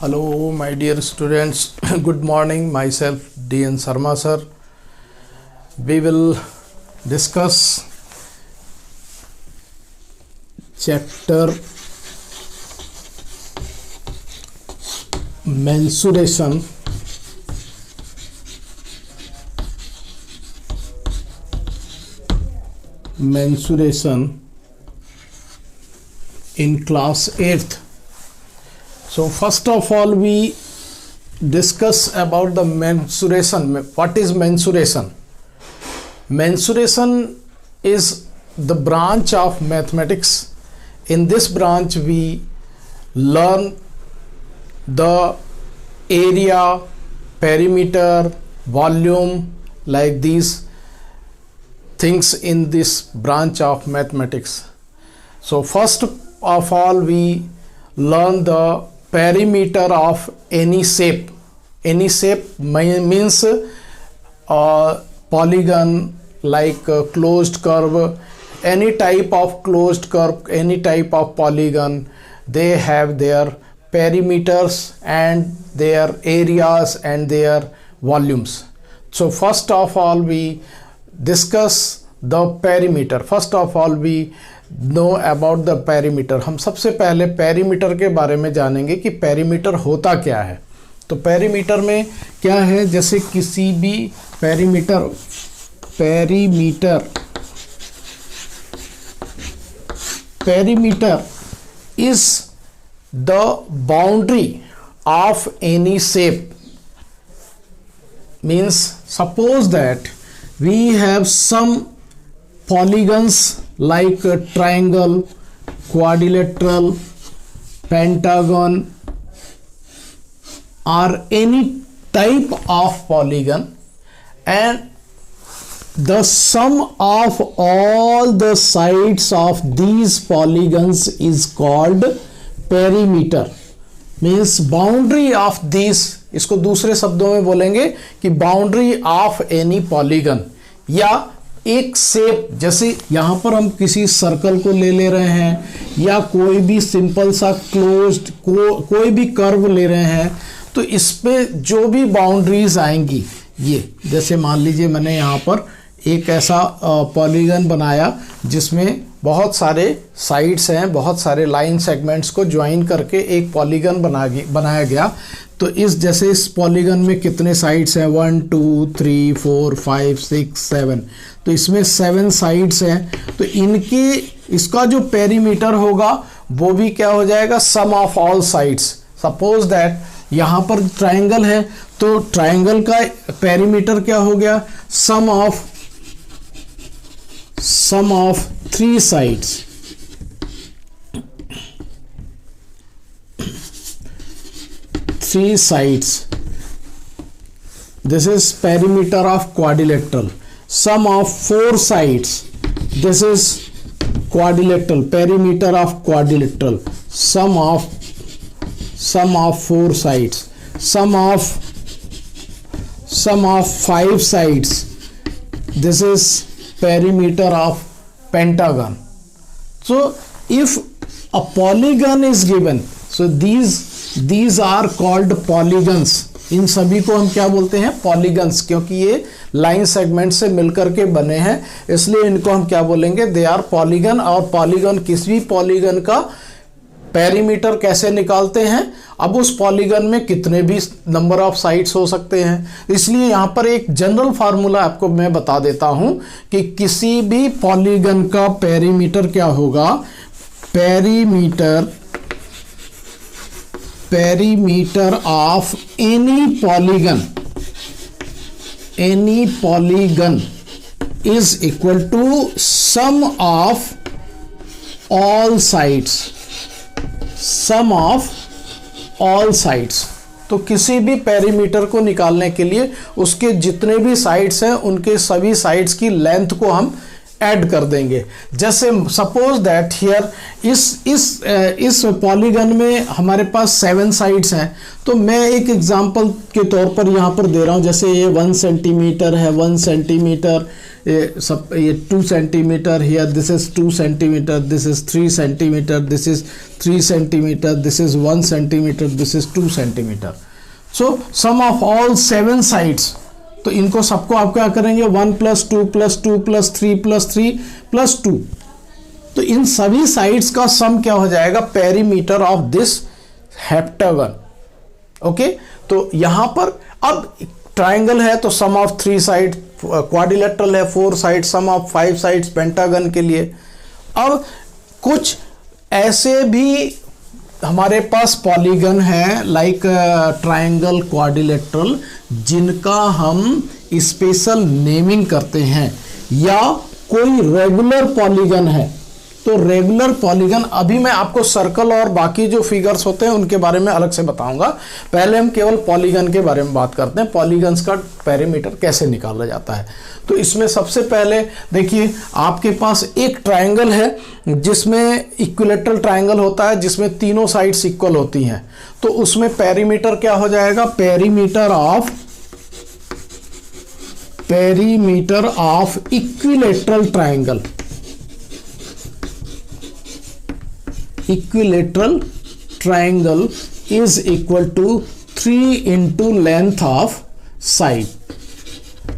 Hello, my dear students. Good morning. Myself, D.N. Sharma sir. We will discuss chapter mensuration. Mensuration in class 8th. So first of all, we discuss about the mensuration. What is mensuration? Mensuration is the branch of mathematics. In this branch, we learn the area, perimeter, volume, like these things in this branch of mathematics. So first of all, we learn the perimeter of any shape. Any shape means polygon, like closed curve, any type of closed curve, any type of polygon, they have their perimeters and their areas and their volumes. So first of all, we discuss the perimeter. First of all, we know about the perimeter. हम सबसे पहले perimeter के बारे में जानेंगे कि perimeter होता क्या है. तो perimeter में क्या है, जैसे किसी भी perimeter is the boundary of any shape. Means suppose that we have some polygons like a triangle, quadrilateral, pentagon, or any type of polygon, and the sum of all the sides of these polygons is called perimeter. Means boundary of these, इसको दूसरे शब्दों में बोलेंगे कि boundary of any polygon, या एक shape, जैसे यहाँ पर हम किसी सर्कल को ले रहे हैं या कोई भी सिंपल सा क्लोज्ड कोई भी कर्व ले रहे हैं, तो इस पे जो भी बाउंड्रीज आएंगी, ये जैसे मान लीजिए मैंने यहाँ पर एक ऐसा पॉलीगन बनाया जिसमें बहुत सारे साइड्स हैं, बहुत सारे लाइन सेगमेंट्स को ज्वाइन करके एक पॉलीगन बनाया गया. तो इस जैसे इस पॉलीगन में कितने साइड्स हैं, 1 2 3 4 5 6 7, तो इसमें 7 साइड्स हैं. तो इनके इसका जो पेरीमीटर होगा वो भी क्या हो जाएगा, sum of all sides. Suppose that यहाँ पर ट्राइंगल है, तो ट्राइंगल का पेरीमीटर क्या हो गया, सम of 3 sides. This is perimeter of quadrilateral. Sum of 4 sides. This is quadrilateral, perimeter of quadrilateral. Sum of 4 sides. Sum of 5 sides. This is perimeter of pentagon. So if a polygon is given, so these are called polygons. इन सभी को हम क्या बोलते हैं, polygons, क्योंकि ये line segment से मिलकर के बने हैं, इसलिए इनको हम क्या बोलेंगे, दे आर पॉलीगन. और पॉलीगन, किसी भी पॉलीगन का पेरीमीटर कैसे निकालते हैं, अब उस पॉलीगन में कितने भी नंबर ऑफ साइड्स हो सकते हैं. इसलिए यहाँ पर एक जनरल फार्मूला आपको मैं बता देता हूँ कि किसी भी पॉलीगन का पेरीमीटर क्या होगा, perimeter of any polygon is equal to sum of all sides. तो किसी भी पेरीमीटर को निकालने के लिए उसके जितने भी साइड्स हैं उनके सभी साइड्स की लेंथ को हम ऐड कर देंगे। जैसे सपोज दैट हियर इस पॉलीगन में हमारे पास 7 साइड्स हैं, तो मैं एक एग्जांपल के तौर पर यहाँ पर दे रहा हूँ। जैसे ये 1 सेंटीमीटर है, 1 सेंटीमीटर, ये 2 centimetre, here this is 2 centimetre, this is 3 centimetre, this is 3 centimetre, this is 1 centimetre, this is 2 centimetre. So sum of all 7 sides, तो इनको सबको आप क्या करेंगे 1 + 2 + 2 + 3 + 3 + 2, तो इन सभी साइड्स का सम क्या हो जाएगा, perimeter of this heptagon. Okay, तो यहां पर अब ट्राइंगल है तो सम ऑफ 3 साइड, क्वाड्रिलेटरल है 4 side, sum of 5 sides pentagon के लिए। अब कुछ ऐसे भी हमारे पास पॉलीगन है लाइक ट्राइंगल, क्वाड्रिलेटरल, जिनका हम स्पेशल नेमिंग करते हैं, या कोई रेगुलर पॉलीगन है। तो रेगुलर पॉलीगन, अभी मैं आपको सर्कल और बाकी जो फिगर्स होते हैं उनके बारे में अलग से बताऊंगा। पहले हम केवल पॉलीगन के बारे में बात करते हैं, पॉलीगन्स का पेरीमीटर कैसे निकाला जाता है। तो इसमें सबसे पहले देखिए, आपके पास एक ट्राइंगल है जिसमें इक्विलेटरल ट्राइंगल होता है, जिसमें तीनों साइड्स इक्वल होती हैं। तो उसमें पेरीमीटर क्या हो जाएगा, perimeter of equilateral triangle, equilateral triangle is equal to 3 × length of side,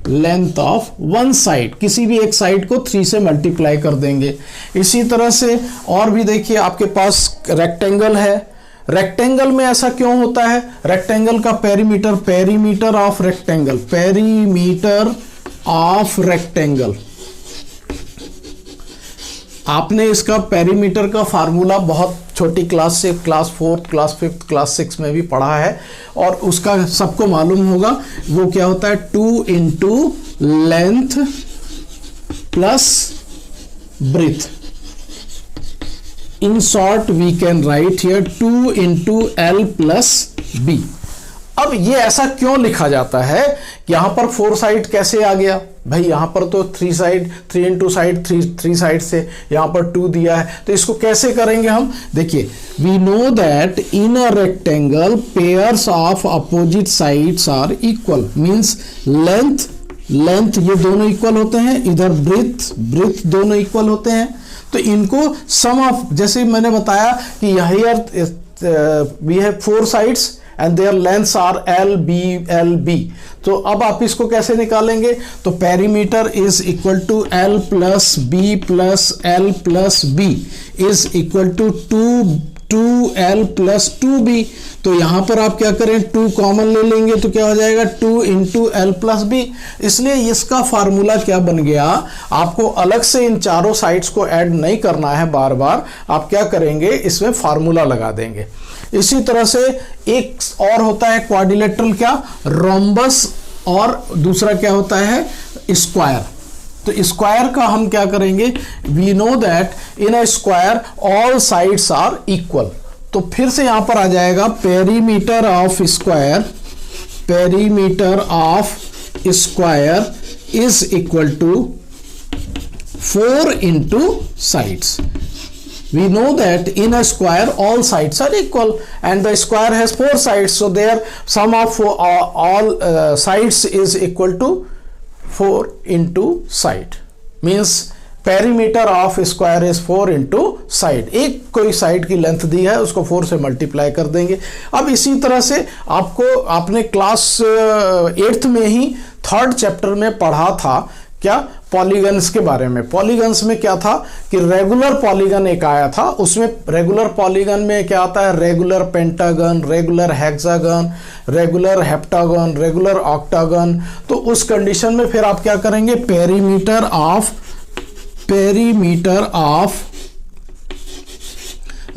length of one side, किसी भी एक साइड को 3 से मल्टीप्लाई कर देंगे। इसी तरह से और भी देखिए, आपके पास रेक्टेंगल है। रेक्टेंगल में ऐसा क्यों होता है, रेक्टेंगल का perimeter, perimeter of rectangle, perimeter of rectangle, आपने इसका पेरीमीटर का फार्मूला बहुत छोटी क्लास से, class 4th, class 5th, class 6 में भी पढ़ा है, और उसका सबको मालूम होगा। वो क्या होता है, 2 × length plus breadth. In short we can write here 2 × L + B। अब ये ऐसा क्यों लिखा जाता है कि यहां पर 4 साइड कैसे आ गया, भाई यहां पर तो 3 साइड, 3 × साइड 3 साइड से, यहां पर 2 दिया है, तो इसको कैसे करेंगे हम। देखिए, we know that in a rectangle pairs of opposite sides are equal, means length ये दोनों इक्वल होते हैं, इधर ब्रीथ दोनों इक्वल होते हैं। तो इनको सम ऑफ, जैसे मैंने बताया कि यहाँ we have 4 sides and their lengths are LB। तो अब आप इसको कैसे निकालेंगे, तो perimeter is equal to L + B + L + B is equal to 2L + 2B। तो यहां पर आप क्या करें, 2 कॉमन ले लेंगे तो क्या हो जाएगा, 2 × L + B। इसलिए इसका फार्मूला क्या बन गया, आपको अलग से इन चारों साइड्स को ऐड नहीं करना है बार बार, आप क्या करेंगे, इसमें फार्मूला लगा देंगे। इसी तरह से एक और होता है क्वाड्रिलेटरल, क्या, रोम्बस, और दूसरा क्या होता है, स्क्वायर। तो स्क्वायर का हम क्या करेंगे, we know that in a square all sides are equal. तो फिर से यहां पर आ जाएगा perimeter of square, perimeter of square is equal to 4 × sides. We know that in a square all sides are equal and the square has 4 sides, so their sum of all sides is equal to 4 × side, means perimeter of square is 4 × side। एक कोई side की length दी है, उसको 4 से multiply कर देंगे। अब इसी तरह से आपने क्लास 8th में ही 3rd चैप्टर में पढ़ा था, क्या, पॉलीगन्स के बारे में। पॉलीगन्स में क्या था कि रेगुलर पॉलीगन एक आया था, उसमें रेगुलर पॉलीगन में क्या आता है, regular pentagon, regular hexagon, regular heptagon, regular octagon. तो उस कंडीशन में फिर आप क्या करेंगे, पेरीमीटर ऑफ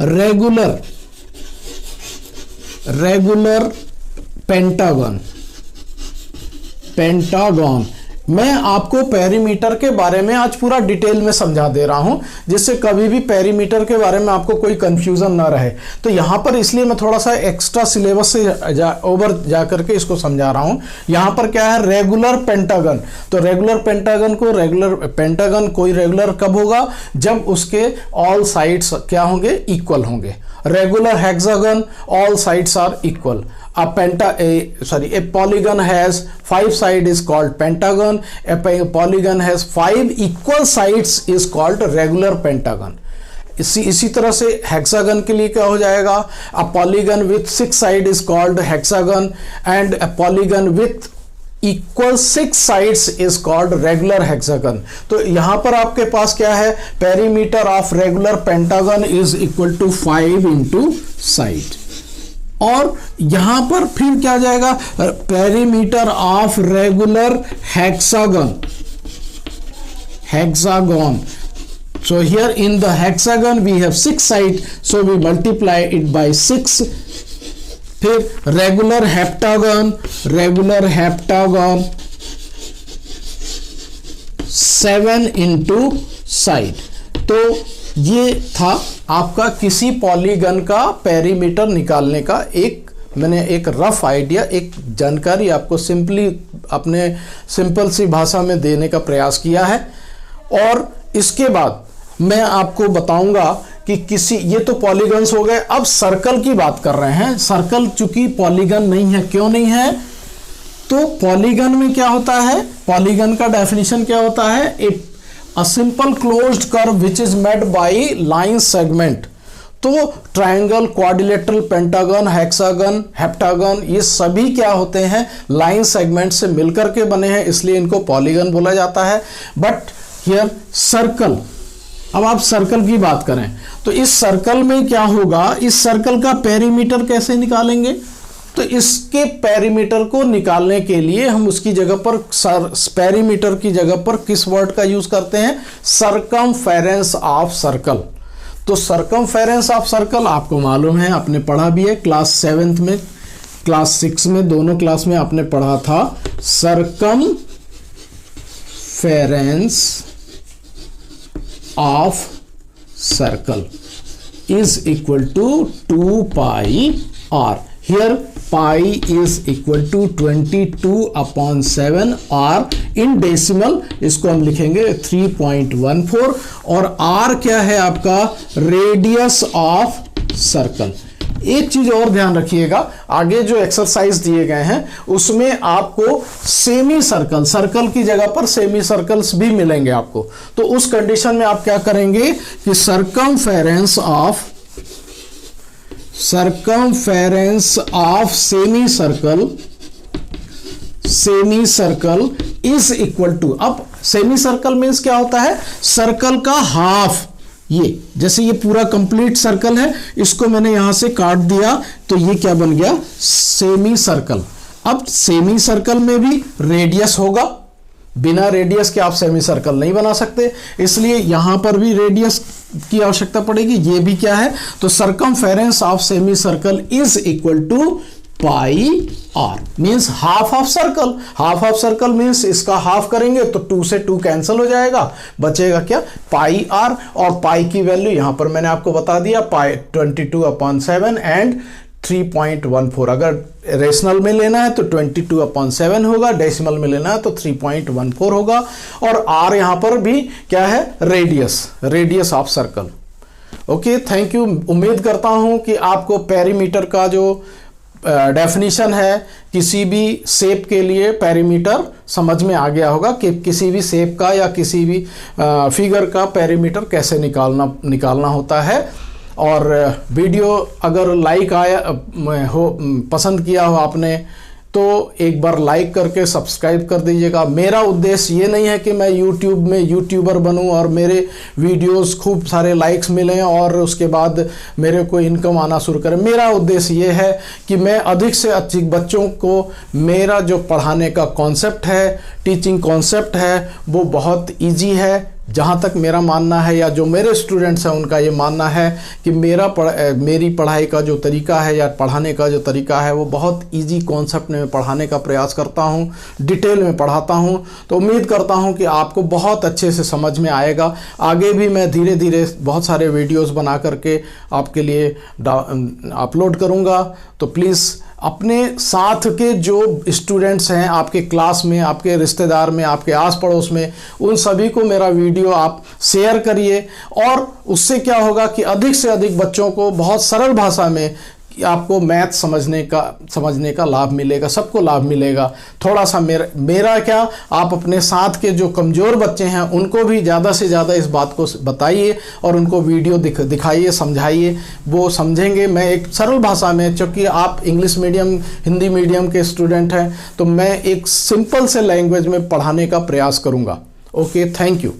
रेगुलर पेंटागन मैं आपको पेरीमीटर के बारे में आज पूरा डिटेल में समझा दे रहा हूं, जिससे कभी भी पेरीमीटर के बारे में आपको कोई कंफ्यूजन ना रहे। तो यहां पर इसलिए मैं थोड़ा सा एक्स्ट्रा सिलेबस से ओवर जा करके इसको समझा रहा हूं। यहां पर क्या है, रेगुलर पेंटागन। तो रेगुलर पेंटागन कोई रेगुलर कब होगा, जब उसके ऑल साइड्स क्या होंगे, इक्वल होंगे। Regular hexagon, all sides are equal. A polygon has 5 sides is called pentagon. A polygon has 5 equal sides is called regular pentagon. इसी तरह से हेक्सागन के लिए क्या हो जाएगा, a polygon with 6 sides is called hexagon and a polygon with equal 6 sides is called regular hexagon. तो यहां पर आपके पास क्या है, perimeter of regular pentagon is equal to 5 into side। और यहां पर फिर क्या जाएगा, perimeter of regular hexagon. So here in the hexagon we have 6 sides, so we multiply it by 6। फिर रेगुलर हेप्टागन 7 into साइड। तो ये था आपका किसी पॉलीगन का पेरीमीटर निकालने का मैंने एक रफ आइडिया, एक जानकारी आपको अपने सिंपल सी भाषा में देने का प्रयास किया है। और इसके बाद मैं आपको बताऊंगा कि ये तो पॉलीगन्स हो गए। अब सर्कल की बात कर रहे हैं। सर्कल चूंकि पॉलीगन नहीं है, क्यों नहीं है, तो पॉलीगन में क्या होता है, पॉलीगन का डेफिनेशन क्या होता है, A simple closed curve which is made by line segment। तो triangle, quadrilateral, pentagon, hexagon, heptagon, ये सभी क्या होते हैं, लाइन सेगमेंट से मिलकर के बने हैं, इसलिए इनको पॉलीगन बोला जाता है। बट हियर सर्कल, अब आप सर्कल की बात करें तो इस सर्कल में क्या होगा, इस सर्कल का पेरीमीटर कैसे निकालेंगे, तो इसके पेरीमीटर को निकालने के लिए हम उसकी जगह पर पेरीमीटर की जगह पर किस वर्ड का यूज करते हैं, सरकमफेरेंस ऑफ सर्कल। तो सरकमफेरेंस ऑफ सर्कल आपको मालूम है, आपने पढ़ा भी है क्लास 7 में, क्लास 6 में, दोनों क्लास में आपने पढ़ा था। Circumference of circle is equal to 2 pi r। Here pi is equal to 22/7 r in decimal, इसको हम लिखेंगे 3.14। और r क्या है आपका, रेडियस ऑफ सर्कल। एक चीज और ध्यान रखिएगा, आगे जो एक्सरसाइज दिए गए हैं उसमें आपको सेमी सर्कल की जगह पर सेमी सर्कल्स भी मिलेंगे आपको। तो उस कंडीशन में आप क्या करेंगे कि circumference of semicircle is equal to, अब सेमी सर्कल मीन्स क्या होता है, सर्कल का हाफ। ये जैसे ये पूरा कंप्लीट सर्कल है, इसको मैंने यहां से काट दिया तो ये क्या बन गया, सेमी सर्कल। अब सेमी सर्कल में भी रेडियस होगा, बिना रेडियस के आप सेमी सर्कल नहीं बना सकते, इसलिए यहां पर भी रेडियस की आवश्यकता पड़ेगी। ये भी क्या है, तो circumference of semicircle is equal to pi r, means half of circle. Half of circle means इसका हाफ करेंगे तो 2 से 2 कैंसिल हो जाएगा, बचेगा क्या, पाई r। और पाई की वैल्यू यहां पर मैंने आपको बता दिया, पाई 22/7 एंड 3.14। अगर रेशनल में लेना है तो 22/7 होगा, डेसिमल में लेना है तो 3.14 होगा। और r यहां पर भी क्या है, radius of circle. Okay, thank you. उम्मीद करता हूं कि आपको पेरीमीटर का जो डेफिनेशन है किसी भी शेप के लिए, पेरीमीटर समझ में आ गया होगा कि किसी भी शेप का या किसी भी फिगर का पेरीमीटर कैसे निकालना होता है। और वीडियो अगर लाइक पसंद किया हो आपने तो एक बार लाइक करके सब्सक्राइब कर दीजिएगा। मेरा उद्देश्य ये नहीं है कि मैं यूट्यूब में यूट्यूबर बनूं और मेरे वीडियोस खूब सारे लाइक्स मिलें और उसके बाद मेरे को इनकम आना शुरू करें। मेरा उद्देश्य ये है कि मैं अधिक से अधिक बच्चों को मेरा जो पढ़ाने का कॉन्सेप्ट है, टीचिंग कॉन्सेप्ट है वो बहुत इजी है। जहाँ तक मेरा मानना है या जो मेरे स्टूडेंट्स हैं उनका ये मानना है कि मेरी पढ़ाई का जो तरीका है या पढ़ाने का जो तरीका है वो बहुत इजी कॉन्सेप्ट में पढ़ाने का प्रयास करता हूँ, डिटेल में पढ़ाता हूँ। तो उम्मीद करता हूँ कि आपको बहुत अच्छे से समझ में आएगा। आगे भी मैं धीरे धीरे बहुत सारे वीडियोस बना करके आपके लिए अपलोड करूँगा। तो प्लीज़ अपने साथ के जो स्टूडेंट्स हैं आपके क्लास में, आपके रिश्तेदार में, आपके आस पड़ोस में, उन सभी को मेरा वीडियो आप शेयर करिए। और उससे क्या होगा कि अधिक से अधिक बच्चों को बहुत सरल भाषा में आपको मैथ समझने का लाभ मिलेगा, सबको लाभ मिलेगा। थोड़ा सा मेरा क्या, आप अपने साथ के जो कमज़ोर बच्चे हैं उनको भी ज़्यादा से ज़्यादा इस बात को बताइए और उनको वीडियो दिखाइए, समझाइए, वो समझेंगे। मैं एक सरल भाषा में, चूँकि आप इंग्लिश मीडियम, हिंदी मीडियम के स्टूडेंट हैं, तो मैं एक सिंपल से लैंग्वेज में पढ़ाने का प्रयास करूँगा। Okay, thank you.